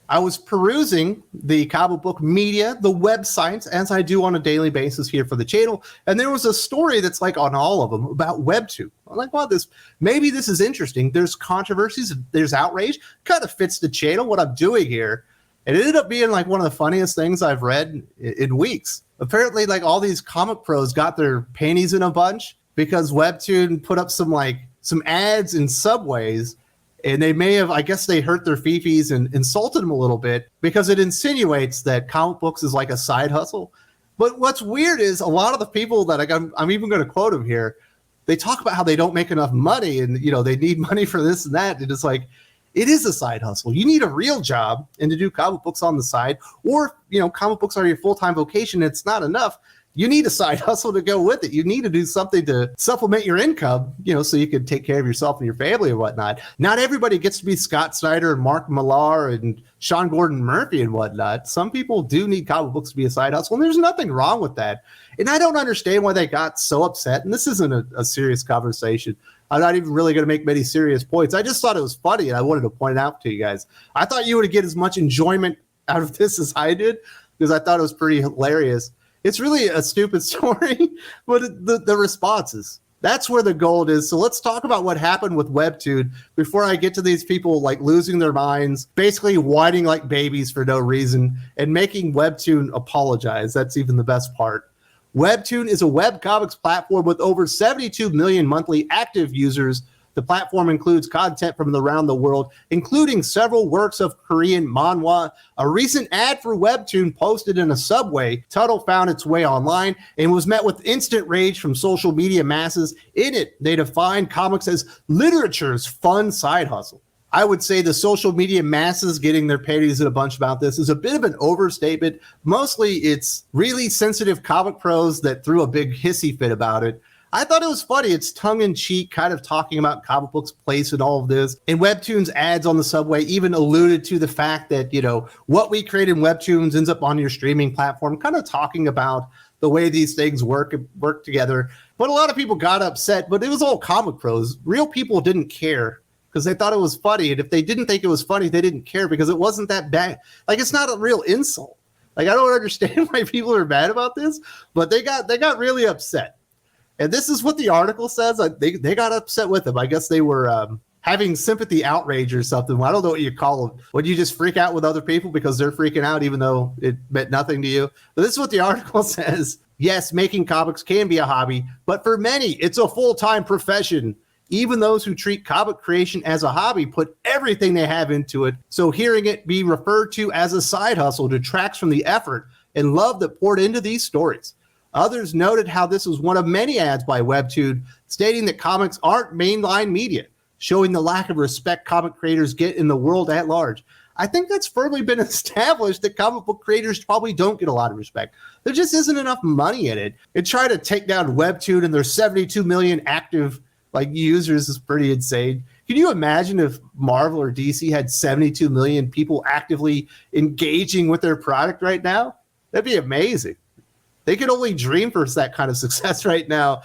I was perusing the comic book media, the websites, as I do on a daily basis here for the channel, and there was a story that's like on all of them about Webtoon. I'm like, wow, maybe this is interesting. There's controversies, there's outrage, kind of fits the channel, what I'm doing here. It ended up being like one of the funniest things I've read in weeks. Apparently, like all these comic pros got their panties in a bunch because Webtoon put up some ads in subways. And they may have, I guess they hurt their fifis and insulted them a little bit because it insinuates that comic books is like a side hustle. But what's weird is a lot of the people that I'm even going to quote them here, they talk about how they don't make enough money and, they need money for this and that. And it's like, it is a side hustle. You need a real job and to do comic books on the side, or, comic books are your full-time vocation. It's not enough. You need a side hustle to go with it. You need to do something to supplement your income, so you can take care of yourself and your family and whatnot. Not everybody gets to be Scott Snyder and Mark Millar and Sean Gordon Murphy and whatnot. Some people do need comic books to be a side hustle, and there's nothing wrong with that. And I don't understand why they got so upset. And this isn't a serious conversation. I'm not even really going to make many serious points. I just thought it was funny, and I wanted to point it out to you guys. I thought you would get as much enjoyment out of this as I did, because I thought it was pretty hilarious. It's really a stupid story, but the responses, that's where the gold is. So let's talk about what happened with Webtoon before I get to these people like losing their minds, basically whining like babies for no reason and making Webtoon apologize. That's even the best part. Webtoon is a webcomics platform with over 72 million monthly active users. The platform includes content from around the world, including several works of Korean manhwa. A recent ad for Webtoon posted in a subway tunnel found its way online and was met with instant rage from social media masses. In it, they defined comics as literature's fun side hustle. I would say the social media masses getting their panties in a bunch about this is a bit of an overstatement. Mostly it's really sensitive comic pros that threw a big hissy fit about it. I thought it was funny. It's tongue-in-cheek, kind of talking about comic books' place in all of this. And Webtoon's ads on the subway even alluded to the fact that, what we create in Webtoons ends up on your streaming platform, kind of talking about the way these things work together. But a lot of people got upset, but it was all comic pros. Real people didn't care because they thought it was funny. And if they didn't think it was funny, they didn't care because it wasn't that bad. Like, it's not a real insult. Like, I don't understand why people are mad about this, but they got really upset. And this is what the article says. They got upset with him. I guess they were having sympathy outrage or something. I don't know what you call them. When you just freak out with other people because they're freaking out even though it meant nothing to you. But this is what the article says. Yes, making comics can be a hobby, but for many, it's a full-time profession. Even those who treat comic creation as a hobby put everything they have into it. So hearing it be referred to as a side hustle detracts from the effort and love that poured into these stories. Others noted how this was one of many ads by Webtoon, stating that comics aren't mainline media, showing the lack of respect comic creators get in the world at large. I think that's firmly been established that comic book creators probably don't get a lot of respect. There just isn't enough money in it. And trying to take down Webtoon and their 72 million active users is pretty insane. Can you imagine if Marvel or DC had 72 million people actively engaging with their product right now? That'd be amazing. They could only dream for that kind of success right now.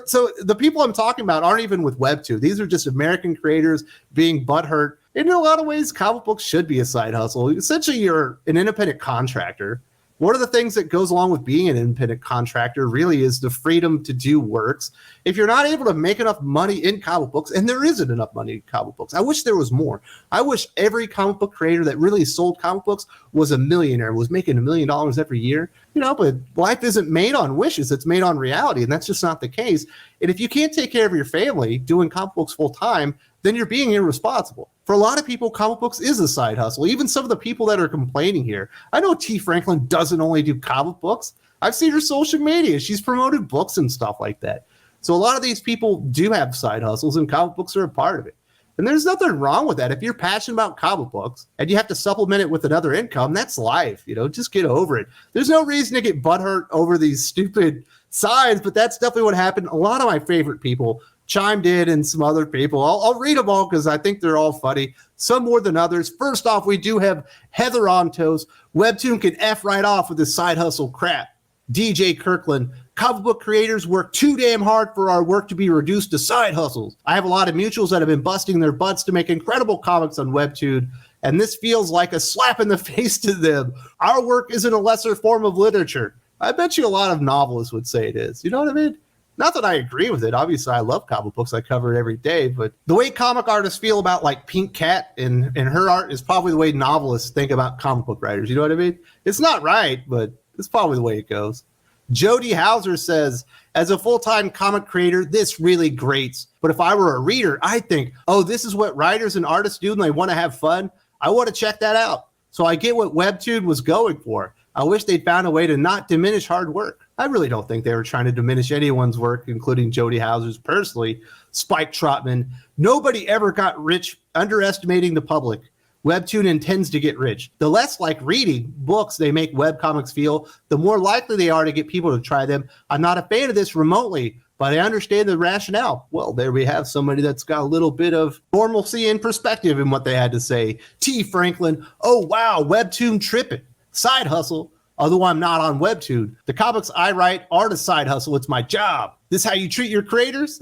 So the people I'm talking about aren't even with Webtoon. These are just American creators being butthurt. And in a lot of ways, comic books should be a side hustle. Essentially, you're an independent contractor. One of the things that goes along with being an independent contractor really is the freedom to do works. If you're not able to make enough money in comic books, and there isn't enough money in comic books, I wish there was more. I wish every comic book creator that really sold comic books was a millionaire, was making $1 million every year. But life isn't made on wishes. It's made on reality, and that's just not the case. And if you can't take care of your family doing comic books full time, then you're being irresponsible. For a lot of people, comic books is a side hustle. Even some of the people that are complaining here. I know T. Franklin doesn't only do comic books. I've seen her social media. She's promoted books and stuff like that. So a lot of these people do have side hustles, and comic books are a part of it. And there's nothing wrong with that. If you're passionate about comic books and you have to supplement it with another income, that's life. Just get over it. There's no reason to get butthurt over these stupid sides, but that's definitely what happened. A lot of my favorite people chimed in, and some other people. I'll read them all because I think they're all funny, some more than others. First off, we do have Heather Antos. Webtoon can F right off with this side hustle crap. DJ Kirkland, comic book creators work too damn hard for our work to be reduced to side hustles. I have a lot of mutuals that have been busting their butts to make incredible comics on Webtoon. and this feels like a slap in the face to them. Our work isn't a lesser form of literature. I bet you a lot of novelists would say it is. You know what I mean? Not that I agree with it. Obviously, I love comic books. I cover it every day. But the way comic artists feel about like Pink Cat and her art is probably the way novelists think about comic book writers. You know what I mean? It's not right, but it's probably the way it goes. Jody Hauser says, as a full-time comic creator, this really grates. But if I were a reader, I'd think, oh, this is what writers and artists do and they want to have fun. I want to check that out. So I get what Webtoon was going for. I wish they'd found a way to not diminish hard work. I really don't think they were trying to diminish anyone's work, including Jody Hauser's personally. Spike Trotman, nobody ever got rich underestimating the public. Webtoon intends to get rich. The less like reading books they make webcomics feel, the more likely they are to get people to try them. I'm not a fan of this remotely, but I understand the rationale. Well, there we have somebody that's got a little bit of normalcy and perspective in what they had to say. T. Franklin, oh wow, Webtoon tripping. Side hustle, although I'm not on Webtoon. The comics I write aren't a side hustle, it's my job. This how you treat your creators?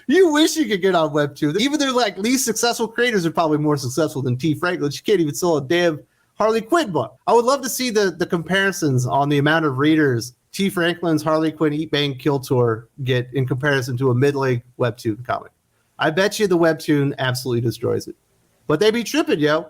You wish you could get on Webtoon. Even their like least successful creators are probably more successful than T. Franklin. She can't even sell a damn Harley Quinn book. I would love to see the comparisons on the amount of readers T. Franklin's Harley Quinn Eat Bang Kill Tour get in comparison to a mid-length Webtoon comic. I bet you the Webtoon absolutely destroys it. But they be tripping, yo.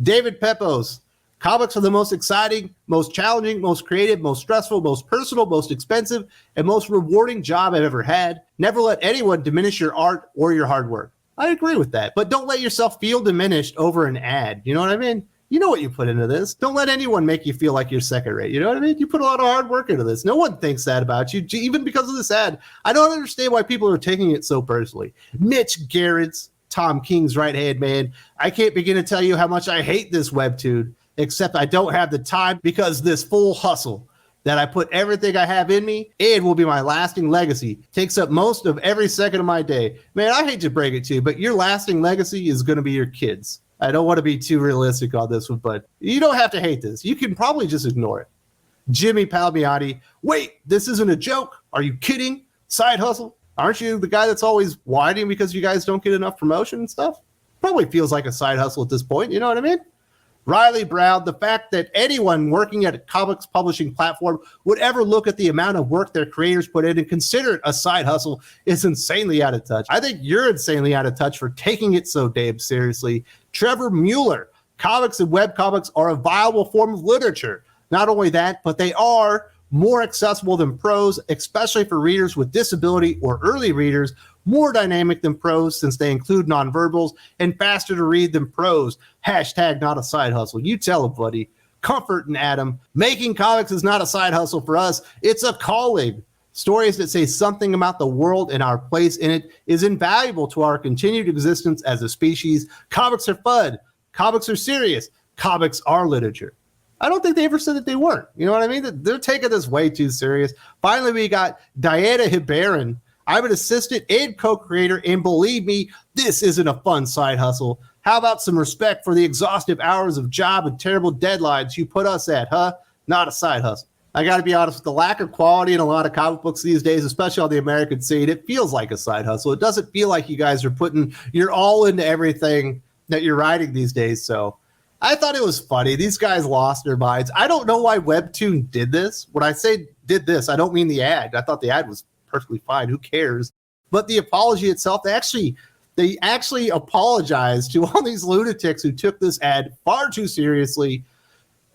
David Pepos. Comics are the most exciting, most challenging, most creative, most stressful, most personal, most expensive, and most rewarding job I've ever had. Never let anyone diminish your art or your hard work. I agree with that. But don't let yourself feel diminished over an ad. You know what I mean? You know what you put into this. Don't let anyone make you feel like you're second rate. You know what I mean? You put a lot of hard work into this. No one thinks that about you, even because of this ad. I don't understand why people are taking it so personally. Mitch Gerads, Tom King's right-hand man. I can't begin to tell you how much I hate this Webtoon. Except I don't have the time because this full hustle that I put everything I have in me, it will be my lasting legacy. Takes up most of every second of my day. Man, I hate to break it to you, but your lasting legacy is going to be your kids. I don't want to be too realistic on this one, but you don't have to hate this. You can probably just ignore it. Jimmy Palmiotti, wait, this isn't a joke. Are you kidding? Side hustle? Aren't you the guy that's always whining because you guys don't get enough promotion and stuff? Probably feels like a side hustle at this point. You know what I mean? Riley Brown, the fact that anyone working at a comics publishing platform would ever look at the amount of work their creators put in and consider it a side hustle is insanely out of touch. I think you're insanely out of touch for taking it so damn seriously. Trevor Mueller, comics and webcomics are a viable form of literature. Not only that, but they are more accessible than prose, especially for readers with disability or early readers, more dynamic than prose since they include nonverbals, and faster to read than prose. Hashtag not a side hustle. You tell him, buddy. Comfort and Adam. Making comics is not a side hustle for us. It's a calling. Stories that say something about the world and our place in it is invaluable to our continued existence as a species. Comics are fun. Comics are serious. Comics are literature. I don't think they ever said that they weren't. You know what I mean? They're taking this way too serious. Finally, we got Diana Hibaran. I'm an assistant and co-creator, and believe me, this isn't a fun side hustle. How about some respect for the exhaustive hours of job and terrible deadlines you put us at, huh? Not a side hustle. I got to be honest, with the lack of quality in a lot of comic books these days, especially on the American scene, it feels like a side hustle. It doesn't feel like you guys are putting your all into everything that you're writing these days, so I thought it was funny. These guys lost their minds. I don't know why Webtoon did this. When I say did this, I don't mean the ad. I thought the ad was perfectly fine. Who cares? But the apology itself, they actually apologized to all these lunatics who took this ad far too seriously.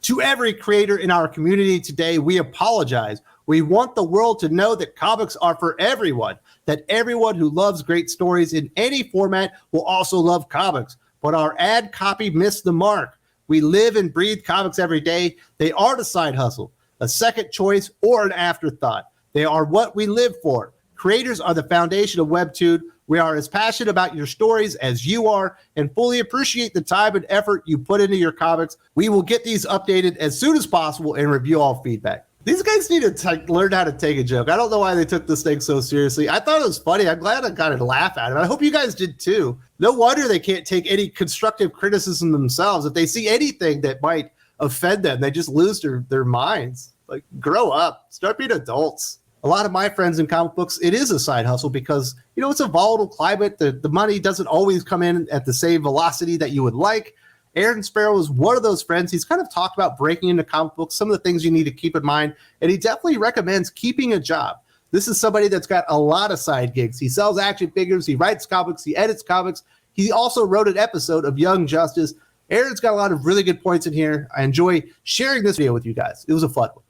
To every creator in our community today, we apologize. We want the world to know that comics are for everyone, that everyone who loves great stories in any format will also love comics. But our ad copy missed the mark. We live and breathe comics every day. They aren't a side hustle, a second choice, or an afterthought. They are what we live for. Creators are the foundation of Webtoon. We are as passionate about your stories as you are and fully appreciate the time and effort you put into your comics. We will get these updated as soon as possible and review all feedback. These guys need to learn how to take a joke. I don't know why they took this thing so seriously. I thought it was funny. I'm glad I got to laugh at it. I hope you guys did too. No wonder they can't take any constructive criticism themselves. If they see anything that might offend them, they just lose their minds. Like, grow up. Start being adults. a lot of my friends in comic books, it is a side hustle because, it's a volatile climate. The money doesn't always come in at the same velocity that you would like. Aaron Sparrow is one of those friends. He's kind of talked about breaking into comic books, some of the things you need to keep in mind, and he definitely recommends keeping a job. This is somebody that's got a lot of side gigs. He sells action figures, he writes comics, he edits comics. He also wrote an episode of Young Justice. Aaron's got a lot of really good points in here. I enjoy sharing this video with you guys. It was a fun one.